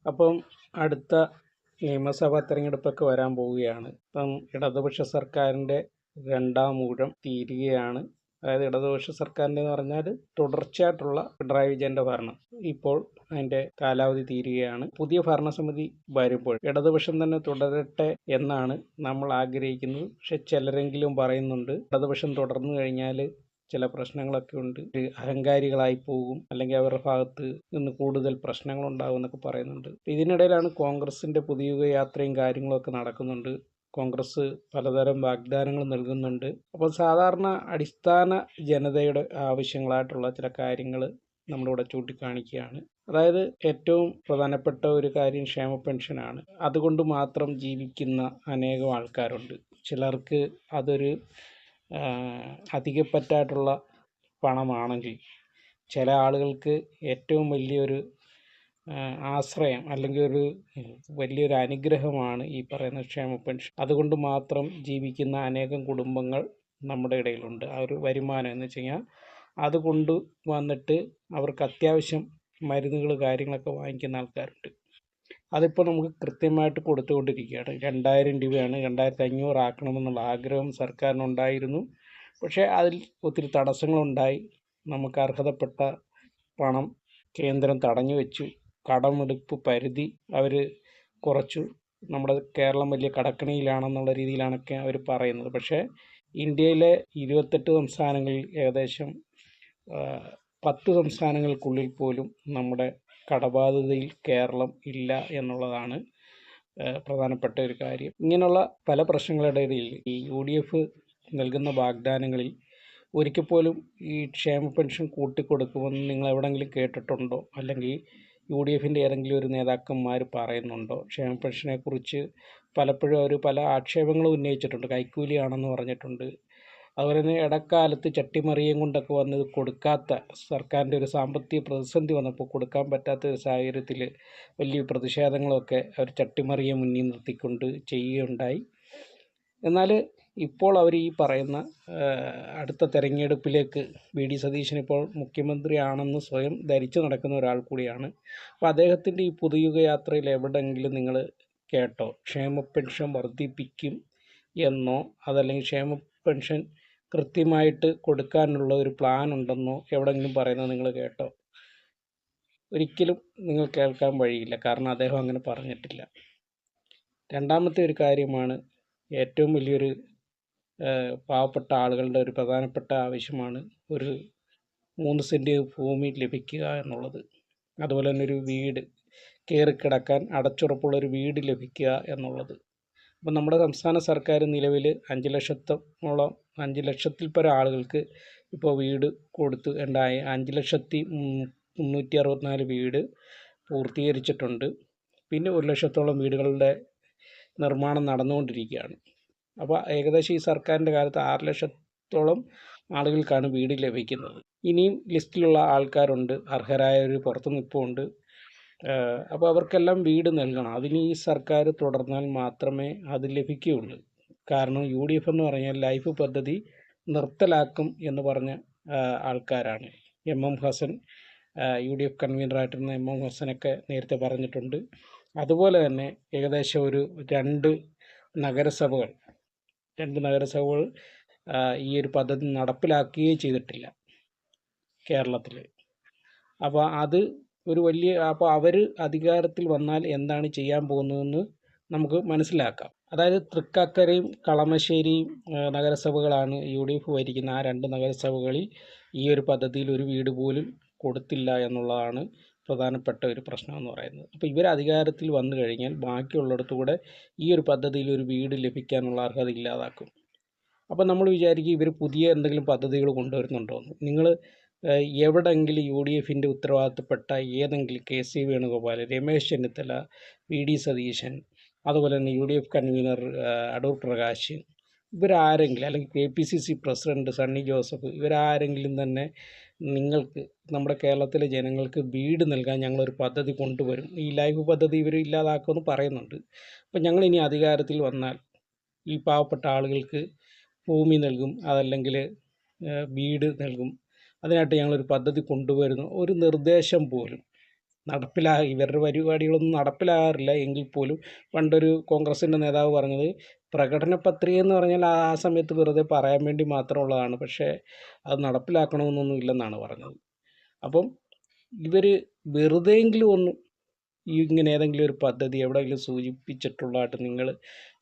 അപ്പം അടുത്ത നിയമസഭാ തെരഞ്ഞെടുപ്പൊക്കെ വരാൻ പോവുകയാണ്. ഇപ്പം ഇടതുപക്ഷ സർക്കാരിൻ്റെ രണ്ടാം ഊഴം തീരുകയാണ്. അതായത് ഇടതുപക്ഷ സർക്കാരിൻ്റെ എന്ന് പറഞ്ഞാൽ തുടർച്ചയായിട്ടുള്ള പിണറായി വിജയൻ്റെ ഭരണം ഇപ്പോൾ അതിൻ്റെ കാലാവധി തീരുകയാണ്. പുതിയ ഭരണസമിതി വരുമ്പോൾ ഇടതുപക്ഷം തന്നെ തുടരട്ടെ എന്നാണ് നമ്മൾ ആഗ്രഹിക്കുന്നത്. പക്ഷെ ചിലരെങ്കിലും പറയുന്നുണ്ട് ഇടതുപക്ഷം തുടർന്നു കഴിഞ്ഞാൽ ചില പ്രശ്നങ്ങളൊക്കെ ഉണ്ട്, അഹങ്കാരികളായി പോകും, അല്ലെങ്കിൽ അവരുടെ ഭാഗത്ത് നിന്ന് കൂടുതൽ പ്രശ്നങ്ങൾ ഉണ്ടാകും എന്നൊക്കെ പറയുന്നുണ്ട്. ഇതിനിടയിലാണ് കോൺഗ്രസിൻ്റെ പുതിയുഗ യാത്രയും കാര്യങ്ങളൊക്കെ നടക്കുന്നുണ്ട്. കോൺഗ്രസ് പലതരം വാഗ്ദാനങ്ങൾ നൽകുന്നുണ്ട്. അപ്പോൾ സാധാരണ അടിസ്ഥാന ജനതയുടെ ആവശ്യങ്ങളായിട്ടുള്ള ചില കാര്യങ്ങൾ നമ്മളിവിടെ ചൂണ്ടിക്കാണിക്കുകയാണ്. അതായത് ഏറ്റവും പ്രധാനപ്പെട്ട ഒരു കാര്യം ക്ഷേമ പെൻഷനാണ്. അതുകൊണ്ട് മാത്രം ജീവിക്കുന്ന അനേകം ആൾക്കാരുണ്ട്. ചിലർക്ക് അതൊരു അധികപ്പറ്റായിട്ടുള്ള പണമാണെങ്കിൽ ചില ആളുകൾക്ക് ഏറ്റവും വലിയൊരു ആശ്രയം അല്ലെങ്കിൽ ഒരു വലിയൊരു അനുഗ്രഹമാണ് ഈ പറയുന്ന ക്ഷേമ പെൻഷൻ. അതുകൊണ്ട് മാത്രം ജീവിക്കുന്ന അനേകം കുടുംബങ്ങൾ നമ്മുടെ ഇടയിലുണ്ട്. ആ ഒരു വരുമാനം എന്ന് വെച്ച് കഴിഞ്ഞാൽ അതുകൊണ്ട് വന്നിട്ട് അവർക്ക് അത്യാവശ്യം മരുന്നുകൾ കാര്യങ്ങളൊക്കെ വാങ്ങിക്കുന്ന ആൾക്കാരുണ്ട്. അതിപ്പോൾ നമുക്ക് കൃത്യമായിട്ട് കൊടുത്തുകൊണ്ടിരിക്കുകയാണ്. 2000 രൂപയാണ് 2500 ആക്കണമെന്നുള്ള ആഗ്രഹം സർക്കാരിനുണ്ടായിരുന്നു. പക്ഷേ അതിൽ ഒത്തിരി തടസ്സങ്ങളുണ്ടായി. നമുക്ക് അർഹതപ്പെട്ട പണം കേന്ദ്രം തടഞ്ഞു വെച്ചു. കടമെടുപ്പ് പരിധി അവർ കുറച്ചു. നമ്മുടെ കേരളം വലിയ കടക്കണിയിലാണെന്നുള്ള രീതിയിലാണൊക്കെ അവർ പറയുന്നത്. പക്ഷേ ഇന്ത്യയിലെ 28 സംസ്ഥാനങ്ങളിൽ ഏകദേശം 10 സംസ്ഥാനങ്ങൾക്കുള്ളിൽ പോലും നമ്മുടെ കടബാധ്യതയിൽ കേരളം ഇല്ല എന്നുള്ളതാണ് പ്രധാനപ്പെട്ട ഒരു കാര്യം. ഇങ്ങനെയുള്ള പല പ്രശ്നങ്ങളുടെ ഇടയിൽ ഈ UDF നൽകുന്ന വാഗ്ദാനങ്ങളിൽ ഒരിക്കൽ പോലും ഈ ക്ഷേമ പെൻഷൻ കൂട്ടിക്കൊടുക്കുമെന്ന് നിങ്ങൾ എവിടെയെങ്കിലും കേട്ടിട്ടുണ്ടോ? അല്ലെങ്കിൽ UDFൻ്റെ ഏതെങ്കിലും ഒരു നേതാക്കന്മാർ പറയുന്നുണ്ടോ? ക്ഷേമ പെൻഷനെക്കുറിച്ച് പലപ്പോഴും അവർ പല ആക്ഷേപങ്ങളും ഉന്നയിച്ചിട്ടുണ്ട്. കൈക്കൂലിയാണെന്ന് പറഞ്ഞിട്ടുണ്ട്. അതുപോലെ തന്നെ ഇടക്കാലത്ത് ചട്ടിമറിയും കൊണ്ടൊക്കെ വന്നത് കൊടുക്കാത്ത സർക്കാരിൻ്റെ ഒരു സാമ്പത്തിക പ്രതിസന്ധി വന്നപ്പോൾ കൊടുക്കാൻ പറ്റാത്ത ഒരു സാഹചര്യത്തിൽ വലിയ പ്രതിഷേധങ്ങളൊക്കെ അവർ ചട്ടിമറിയെ മുന്നിൽ നിർത്തിക്കൊണ്ട് ചെയ്യുകയുണ്ടായി. എന്നാൽ ഇപ്പോൾ അവർ ഈ പറയുന്ന അടുത്ത തെരഞ്ഞെടുപ്പിലേക്ക് VD സതീശൻ ഇപ്പോൾ മുഖ്യമന്ത്രിയാണെന്ന് സ്വയം ധരിച്ചു നടക്കുന്ന ഒരാൾ കൂടിയാണ്. അപ്പോൾ അദ്ദേഹത്തിൻ്റെ ഈ പുതുയുഗ യാത്രയിൽ എവിടെയെങ്കിലും നിങ്ങൾ കേട്ടോ ക്ഷേമ പെൻഷൻ വർദ്ധിപ്പിക്കും എന്നോ അതല്ലെങ്കിൽ ക്ഷേമ പെൻഷൻ കൃത്യമായിട്ട് കൊടുക്കാനുള്ള ഒരു പ്ലാൻ ഉണ്ടെന്നോ എവിടെയെങ്കിലും പറയുന്നത് നിങ്ങൾ കേട്ടോ? ഒരിക്കലും നിങ്ങൾ കേൾക്കാൻ വഴിയില്ല. കാരണം അദ്ദേഹം അങ്ങനെ പറഞ്ഞിട്ടില്ല. രണ്ടാമത്തെ ഒരു കാര്യമാണ് ഏറ്റവും വലിയൊരു പാവപ്പെട്ട ആളുകളുടെ ഒരു പ്രധാനപ്പെട്ട ആവശ്യമാണ് ഒരു 3 സെൻറ്റ് ഭൂമി ലഭിക്കുക എന്നുള്ളത്. അതുപോലെ തന്നെ ഒരു വീട്, കയറിക്കിടക്കാൻ അടച്ചുറപ്പുള്ളൊരു വീട് ലഭിക്കുക എന്നുള്ളത്. അപ്പം നമ്മുടെ സംസ്ഥാന സർക്കാർ നിലവിൽ 5 ലക്ഷത്തിൽ പരം ആളുകൾക്ക് ഇപ്പോൾ വീട് കൊടുത്ത് 5,364,000 വീട് പൂർത്തീകരിച്ചിട്ടുണ്ട്. പിന്നെ 1 ലക്ഷത്തോളം വീടുകളുടെ നിർമ്മാണം നടന്നുകൊണ്ടിരിക്കുകയാണ്. അപ്പോൾ ഏകദേശം ഈ സർക്കാരിൻ്റെ കാലത്ത് 6 ലക്ഷത്തോളം ആളുകൾക്കാണ് വീട് ലഭിക്കുന്നത്. ഇനിയും ലിസ്റ്റിലുള്ള ആൾക്കാരുണ്ട്, അർഹരായവർ പുറത്ത് നിൽപ്പുണ്ട്. അപ്പോൾ അവർക്കെല്ലാം വീട് നൽകണം. അതിന് ഈ സർക്കാർ തുടർന്നാൽ മാത്രമേ അത് ലഭിക്കുകയുള്ളൂ. കാരണം UDF എന്ന് പറഞ്ഞാൽ ലൈഫ് പദ്ധതി നിർത്തലാക്കും എന്ന് പറഞ്ഞ ആൾക്കാരാണ്. MM ഹസൻ UDF കൺവീനറായിട്ടിരുന്ന MM ഹസനൊക്കെ നേരത്തെ പറഞ്ഞിട്ടുണ്ട്. അതുപോലെ തന്നെ ഏകദേശം ഒരു 2 നഗരസഭകൾ ഈ ഒരു പദ്ധതി നടപ്പിലാക്കുകയും ചെയ്തിട്ടില്ല കേരളത്തിൽ. അപ്പോൾ അത് ഒരു വലിയ അവർ അധികാരത്തിൽ വന്നാൽ എന്താണ് ചെയ്യാൻ പോകുന്നതെന്ന് നമുക്ക് മനസ്സിലാക്കാം. അതായത് തൃക്കാക്കരയും കളമശ്ശേരിയും നഗരസഭകളാണ് UDF ഭരിക്കുന്ന. ആ 2 നഗരസഭകളിൽ ഈ ഒരു പദ്ധതിയിൽ ഒരു വീട് പോലും കൊടുത്തില്ല എന്നുള്ളതാണ് പ്രധാനപ്പെട്ട ഒരു പ്രശ്നം എന്ന് പറയുന്നത്. അപ്പോൾ ഇവർ അധികാരത്തിൽ വന്നു കഴിഞ്ഞാൽ ബാക്കിയുള്ളിടത്തുകൂടെ ഈ ഒരു പദ്ധതിയിൽ ഒരു വീട് ലഭിക്കാനുള്ള അർഹത ഇല്ലാതാക്കും. അപ്പോൾ നമ്മൾ വിചാരിക്കും ഇവർ പുതിയ എന്തെങ്കിലും പദ്ധതികൾ കൊണ്ടുവരുന്നുണ്ടോ എന്ന്. നിങ്ങൾ എവിടെയെങ്കിലും UDFൻ്റെ ഉത്തരവാദിത്തപ്പെട്ട ഏതെങ്കിലും KC വേണുഗോപാൽ, രമേശ് ചെന്നിത്തല, VD സതീശൻ, അതുപോലെ തന്നെ UDF കൺവീനർ അടൂർ പ്രകാശ്, ഇവരാരെങ്കിലും, അല്ലെങ്കിൽ KPCC പ്രസിഡന്റ് സണ്ണി ജോസഫ്, ഇവരാരെങ്കിലും തന്നെ നിങ്ങൾക്ക് നമ്മുടെ കേരളത്തിലെ ജനങ്ങൾക്ക് വീട് നൽകാൻ ഞങ്ങളൊരു പദ്ധതി കൊണ്ടുവരും, ഈ ലൈഫ് പദ്ധതി ഇവർ ഇല്ലാതാക്കുമെന്ന് പറയുന്നുണ്ട്. അപ്പം ഞങ്ങളിനി അധികാരത്തിൽ വന്നാൽ ഈ പാവപ്പെട്ട ആളുകൾക്ക് ഭൂമി നൽകും, അതല്ലെങ്കിൽ വീട് നൽകും, അതിനായിട്ട് ഞങ്ങളൊരു പദ്ധതി കൊണ്ടുവരുന്നു, ഒരു നിർദ്ദേശം പോലും ഇവരുടെ പരിപാടികളൊന്നും നടപ്പിലാകാറില്ല. എങ്കിൽ പോലും പണ്ടൊരു കോൺഗ്രസിൻ്റെ നേതാവ് പറഞ്ഞത്, പ്രകടന പത്രിക എന്ന് പറഞ്ഞാൽ ആ സമയത്ത് വെറുതെ പറയാൻ വേണ്ടി മാത്രമുള്ളതാണ്, പക്ഷേ അത് നടപ്പിലാക്കണമെന്നൊന്നും ഇല്ലെന്നാണ് പറഞ്ഞത്. അപ്പം ഇവർ വെറുതെയെങ്കിലും ഒന്ന് ഇങ്ങനെ ഏതെങ്കിലും ഒരു പദ്ധതി എവിടെയെങ്കിലും സൂചിപ്പിച്ചിട്ടുള്ളതായിട്ട് നിങ്ങൾ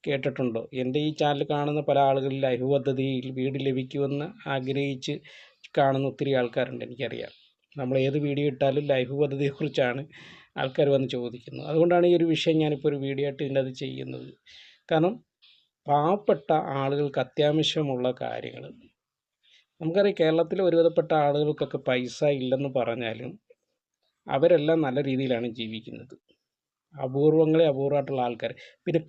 കേട്ടിട്ടുണ്ടോ? എൻ്റെ ഈ ചാനൽ കാണുന്ന പല ആളുകളിൽ ലൈഫ് പദ്ധതിയിൽ വീട് ലഭിക്കുമെന്ന് ആഗ്രഹിച്ച് കാണുന്ന ഒത്തിരി ആൾക്കാരുണ്ട്, എനിക്കറിയാം. നമ്മൾ ഏത് വീഡിയോ ഇട്ടാലും ലൈഫ് പദ്ധതിയെക്കുറിച്ചാണ് ആൾക്കാർ വന്ന് ചോദിക്കുന്നത്. അതുകൊണ്ടാണ് ഈ ഒരു വിഷയം ഞാനിപ്പോൾ ഒരു വീഡിയോ ആയിട്ട് ഇതിൻ്റെ അത് ചെയ്യുന്നത്. കാരണം പാവപ്പെട്ട ആളുകൾക്ക് അത്യാവശ്യമുള്ള കാര്യങ്ങൾ, നമുക്കറിയാം കേരളത്തിലെ ഒരുവിധപ്പെട്ട ആളുകൾക്കൊക്കെ പൈസ ഇല്ലെന്ന് പറഞ്ഞാലും അവരെല്ലാം നല്ല രീതിയിലാണ് ജീവിക്കുന്നത്. അപൂർവമായിട്ടുള്ള ആൾക്കാർ. പിന്നെ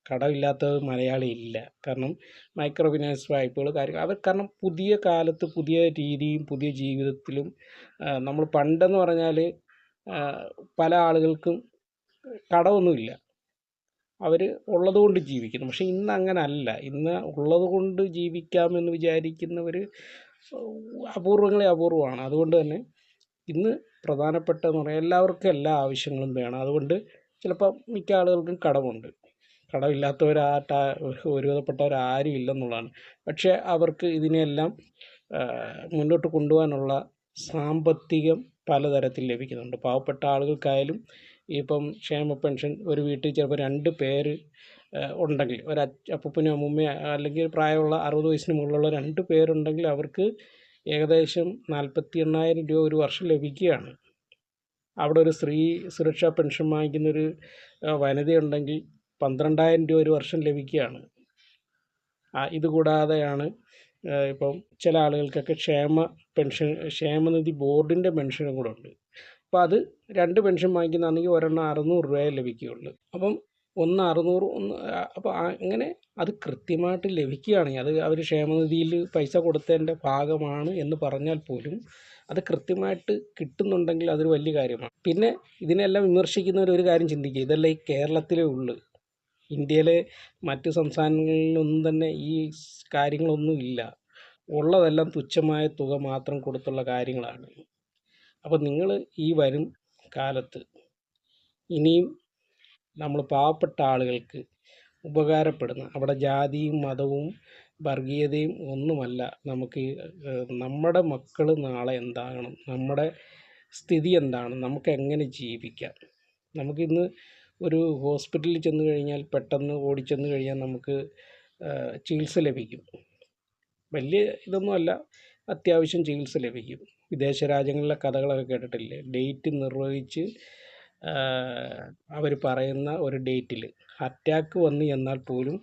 കടമില്ലാത്ത മലയാളി ഇല്ല. കാരണം മൈക്രോ ഫിനാൻസ് വായ്പകൾ കാര്യങ്ങൾ അവർ കാരണം പുതിയ കാലത്ത് പുതിയ രീതിയും പുതിയ ജീവിതത്തിലും നമ്മൾ പണ്ടെന്ന് പറഞ്ഞാൽ പല ആളുകൾക്കും കടമൊന്നുമില്ല, അവർ ഉള്ളതുകൊണ്ട് ജീവിക്കുന്നു. പക്ഷേ ഇന്ന് അങ്ങനെ അല്ല. ഇന്ന് ഉള്ളതുകൊണ്ട് ജീവിക്കാമെന്ന് വിചാരിക്കുന്നവർ അപൂർവമാണ്. അതുകൊണ്ട് തന്നെ ഇന്ന് പ്രധാനപ്പെട്ടതെന്ന് പറഞ്ഞാൽ എല്ലാവർക്കും എല്ലാ ആവശ്യങ്ങളും വേണം. അതുകൊണ്ട് ചിലപ്പോൾ മിക്ക ആളുകൾക്കും കടമുണ്ട്. ഒരുവിധപ്പെട്ടവരാരും ഇല്ലെന്നുള്ളതാണ്. പക്ഷേ അവർക്ക് ഇതിനെല്ലാം മുന്നോട്ട് കൊണ്ടുപോകാനുള്ള സാമ്പത്തികം പലതരത്തിൽ ലഭിക്കുന്നുണ്ട്. പാവപ്പെട്ട ആളുകൾക്കായാലും ഇപ്പം ക്ഷേമ പെൻഷൻ ഒരു വീട്ടിൽ ചിലപ്പോൾ 2 പേര് ഉണ്ടെങ്കിൽ, അപ്പൂപ്പനും അമ്മൂമ്മയും അല്ലെങ്കിൽ പ്രായമുള്ള 60 വയസ്സിന് മുകളിലുള്ള 2 പേരുണ്ടെങ്കിൽ അവർക്ക് ഏകദേശം 48,000 രൂപ ഒരു വർഷം ലഭിക്കുകയാണ്. അവിടെ ഒരു സ്ത്രീ സുരക്ഷാ പെൻഷൻ വാങ്ങിക്കുന്നൊരു വനിതയുണ്ടെങ്കിൽ 12,000 രൂപ ഒരു വർഷം ലഭിക്കുകയാണ്. ഇതുകൂടാതെയാണ് ഇപ്പം ചില ആളുകൾക്കൊക്കെ ക്ഷേമനിധി ബോർഡിൻ്റെ പെൻഷനും കൂടെ ഉണ്ട്. അപ്പോൾ അത് 2 പെൻഷൻ വാങ്ങിക്കുന്നതാണെങ്കിൽ ഒരെണ്ണം 600 രൂപയെ ലഭിക്കുകയുള്ളൂ. അപ്പം 600 അപ്പോൾ അങ്ങനെ അത് കൃത്യമായിട്ട് ലഭിക്കുകയാണെങ്കിൽ, അത് അവർ ക്ഷേമനിധിയിൽ പൈസ കൊടുത്തതിൻ്റെ ഭാഗമാണ് എന്ന് പറഞ്ഞാൽ പോലും അത് കൃത്യമായിട്ട് കിട്ടുന്നുണ്ടെങ്കിൽ അതൊരു വലിയ കാര്യമാണ്. പിന്നെ ഇതിനെല്ലാം വിമർശിക്കുന്നവർ ഒരു കാര്യം ചിന്തിക്കുക, ഇതെല്ലാം ഈ കേരളത്തിലേ ഉള്ളൂ, ഇന്ത്യയിലെ മറ്റ് സംസ്ഥാനങ്ങളിലൊന്നും തന്നെ ഈ കാര്യങ്ങളൊന്നും ഇല്ല, ഉള്ളതെല്ലാം തുച്ഛമായ തുക മാത്രം കൊടുത്തുള്ള കാര്യങ്ങളാണ്. അപ്പോൾ നിങ്ങൾ ഈ വരും കാലത്ത് ഇനിയും നമ്മൾ പാവപ്പെട്ട ആളുകൾക്ക് ഉപകാരപ്പെടുന്ന, അവിടെ ജാതിയും മതവും വർഗീയതയും ഒന്നുമല്ല, നമുക്ക് നമ്മുടെ മക്കൾ നാളെ എന്താകണം, നമ്മുടെ സ്ഥിതി എന്താണ്, നമുക്ക് എങ്ങനെ ജീവിക്കാം. നമുക്കിന്ന് ഒരു ഹോസ്പിറ്റലിൽ ചെന്ന് കഴിഞ്ഞാൽ പെട്ടെന്ന് ഓടിച്ചെന്ന് കഴിഞ്ഞാൽ നമുക്ക് ചികിത്സ ലഭിക്കും. വലിയ ഇതൊന്നുമല്ല, അത്യാവശ്യം ചികിത്സ ലഭിക്കും. വിദേശ രാജ്യങ്ങളിലെ കഥകളൊക്കെ കേട്ടിട്ടില്ലേ? ഡേറ്റ് നിർവഹിച്ച് അവർ പറയുന്ന ഒരു ഡേറ്റിൽ അറ്റാക്ക് വന്നു എന്നാൽ പോലും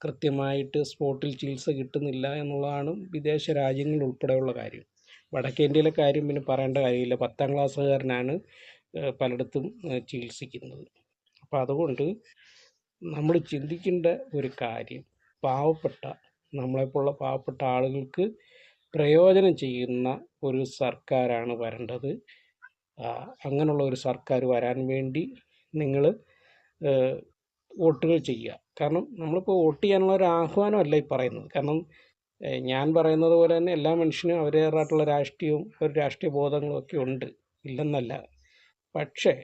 കൃത്യമായിട്ട് സ്പോട്ടിൽ ചികിത്സ കിട്ടുന്നില്ല എന്നുള്ളതാണ് വിദേശ രാജ്യങ്ങളിൽ ഉൾപ്പെടെയുള്ള കാര്യം. വടക്കേന്ത്യയിലെ കാര്യം പിന്നെ പറയേണ്ട കാര്യമില്ല. 10ാം ക്ലാസ്സുകാരനാണ് പലയിടത്തും ചികിത്സിക്കുന്നത്. അപ്പോൾ അതുകൊണ്ട് നമ്മൾ ചിന്തിക്കേണ്ട ഒരു കാര്യം, നമ്മളെപ്പോലുള്ള പാവപ്പെട്ട ആളുകൾക്ക് പ്രയോജനം ചെയ്യുന്ന ഒരു സർക്കാരാണ് വരേണ്ടത്. അങ്ങനെയുള്ള ഒരു സർക്കാർ വരാൻ വേണ്ടി നിങ്ങൾ വോട്ടുകൾ ചെയ്യുക. കാരണം നമ്മളിപ്പോൾ വോട്ട് ചെയ്യാനുള്ള ഒരു ആഹ്വാനമല്ല ഈ പറയുന്നത്. കാരണം ഞാൻ പറയുന്നത് പോലെ തന്നെ എല്ലാ മനുഷ്യനും അവരുടേതായിട്ടുള്ള രാഷ്ട്രീയവും രാഷ്ട്രീയ ബോധങ്ങളും ഒക്കെ ഉണ്ട്, ഇല്ലെന്നല്ല. പക്ഷേ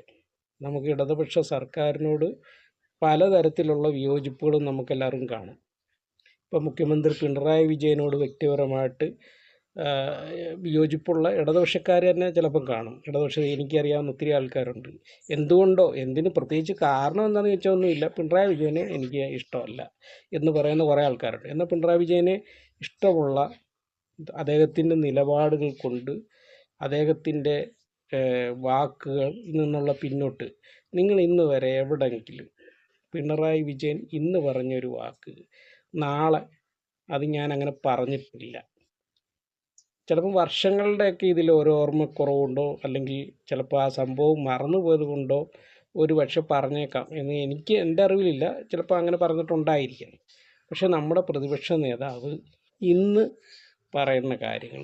നമുക്ക് ഇടതുപക്ഷ സർക്കാരിനോട് പലതരത്തിലുള്ള വിയോജിപ്പുകളും നമുക്കെല്ലാവർക്കും കാണും. ഇപ്പോൾ മുഖ്യമന്ത്രി പിണറായി വിജയനോട് വ്യക്തിപരമായിട്ട് വിയോജിപ്പുള്ള ഇടതുപക്ഷക്കാർ തന്നെ ചിലപ്പം കാണും. എനിക്കറിയാവുന്ന ഒത്തിരി ആൾക്കാരുണ്ട്. എന്തിന് പ്രത്യേകിച്ച് കാരണം എന്താണെന്ന് ചോദിച്ചാൽ ഒന്നുമില്ല, പിണറായി വിജയനെ എനിക്ക് ഇഷ്ടമല്ല എന്ന് പറയുന്ന കുറേ ആൾക്കാരുണ്ട്. എന്നാൽ പിണറായി വിജയനെ ഇഷ്ടമുള്ള അദ്ദേഹത്തിൻ്റെ നിലപാടുകൾ കൊണ്ട്, അദ്ദേഹത്തിൻ്റെ വാക്കുകളിൽ നിന്നുള്ള പിന്നോട്ട്, നിങ്ങൾ ഇന്ന് വരെ എവിടെയെങ്കിലും പിണറായി വിജയൻ ഇന്ന് പറഞ്ഞൊരു വാക്ക് നാളെ അത് ഞാൻ അങ്ങനെ പറഞ്ഞിട്ടില്ല. ചിലപ്പോൾ വർഷങ്ങളുടെയൊക്കെ ഇതിൽ ഒരു ഓർമ്മക്കുറവുണ്ടോ, അല്ലെങ്കിൽ ചിലപ്പോൾ ആ സംഭവം മറന്നുപോയത് കൊണ്ടോ ഒരു പക്ഷെ പറഞ്ഞേക്കാം എന്ന് എൻ്റെ അറിവിലില്ല. ചിലപ്പോൾ അങ്ങനെ പറഞ്ഞിട്ടുണ്ടായിരിക്കാം. പക്ഷെ നമ്മുടെ പ്രതിപക്ഷ നേതാവ് ഇന്ന് പറയുന്ന കാര്യങ്ങൾ,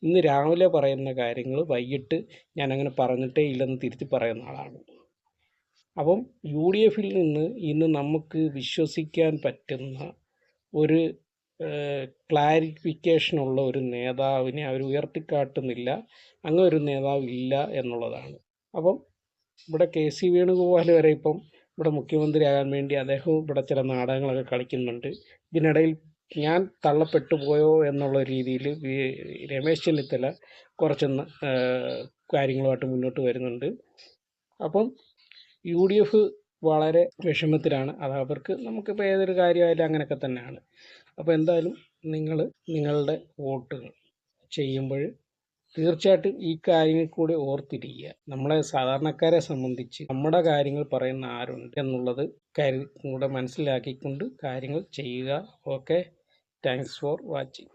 ഇന്ന് രാവിലെ പറയുന്ന കാര്യങ്ങൾ വൈകിട്ട് ഞാനങ്ങനെ പറഞ്ഞിട്ടേ ഇല്ലെന്ന് തിരുത്തി പറയുന്ന ആളാണ്. അപ്പം UDF നിന്ന് ഇന്ന് നമുക്ക് വിശ്വസിക്കാൻ പറ്റുന്ന ഒരു ക്ലാരിഫിക്കേഷനുള്ള ഒരു നേതാവിനെ അവർ ഉയർത്തിക്കാട്ടുന്നില്ല. അങ്ങനെ ഒരു നേതാവ് ഇല്ല എന്നുള്ളതാണ്. അപ്പം ഇവിടെ KC വേണുഗോപാൽ വരെ ഇപ്പം ഇവിടെ മുഖ്യമന്ത്രിയാകാൻ വേണ്ടി അദ്ദേഹവും ഇവിടെ ചില നാടകങ്ങളൊക്കെ കളിക്കുന്നുണ്ട്. ഇതിനിടയിൽ ഞാൻ തള്ളപ്പെട്ടു പോയോ എന്നുള്ള രീതിയിൽ രമേശ് ചെന്നിത്തല കുറച്ചൊന്ന് കാര്യങ്ങളുമായിട്ട് മുന്നോട്ട് വരുന്നുണ്ട്. അപ്പം UDF വളരെ വിഷമത്തിലാണ്. അത് അവർക്ക് നമുക്കിപ്പോൾ ഏതൊരു കാര്യമായാലും അങ്ങനെയൊക്കെ തന്നെയാണ്. അപ്പോൾ എന്തായാലും നിങ്ങൾ നിങ്ങളുടെ വോട്ടുകൾ ചെയ്യുമ്പോൾ തീർച്ചയായിട്ടും ഈ കാര്യങ്ങൾ കൂടി ഓർത്തിരിക്കുക. നമ്മളെ സാധാരണക്കാരെ സംബന്ധിച്ച് നമ്മുടെ കാര്യങ്ങൾ പറയുന്ന ആരുണ്ട് എന്നുള്ളത് കൂടെ മനസ്സിലാക്കിക്കൊണ്ട് കാര്യങ്ങൾ ചെയ്യുക. Okay, thanks for watching.